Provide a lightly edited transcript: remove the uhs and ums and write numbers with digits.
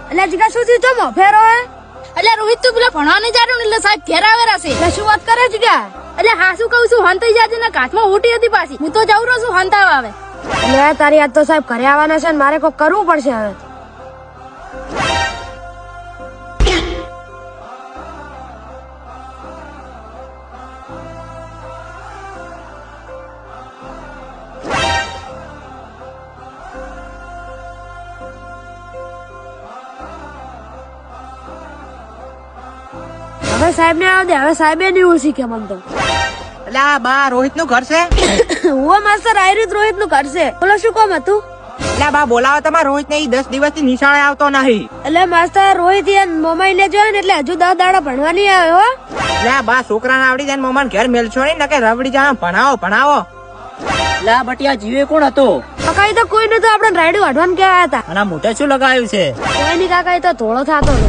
એટલે જીગા શું થયું ચમો ફેરો હે એટલે રોહિત તું પેલા ભણવા નહીં જાડું એટલે સાહેબ ઘેર આવેલા છે. એટલે શું વાત કરે જીગા એટલે હા શું કહું છું હંતાઈ જાજે ને કાચમાં ઓટી હતી પાછી હું તો જઉં રહ્યો છું હંતાવા આવે. એટલે તારી આજ તો સાહેબ ઘરે આવવાના છે ને મારે કોઈ કરવું પડશે હવે. હવે સાહેબ ને આવ દે હવે સાહેબે નહીં ઓછી કે મન તો એટલે આ બા રોહિત નું ઘર છે? હું માસ્ટર આયરીત રોહિત નું કરશે બોલો શું કામ હતું? એટલે બા બોલાવો તમારે રોહિત ને 10 દિવસથી નિશાળે આવતો નહીં. એટલે માસ્ટર રોહિત મોબાઈલ લે જોયો ને એટલે હજુ 10 દાડા ભણવા નહીં આવ્યો હો. એટલે આ બા છોકરાને આવડી જાય મોમાન ઘેર મેલશો નહીં નકે રબડી જાણ ભણાવો ભણાવો. એટલે આ બટિયા જીવે કોણ હતો? કાકા એ તો કોઈ નતું આપણે રાયડું વાઢવાનું કહેવા હતા. અને મોઢે શું લગાવ્યું છે? કોઈ નહીં કાકા એ તો ધોળો થતો હતો.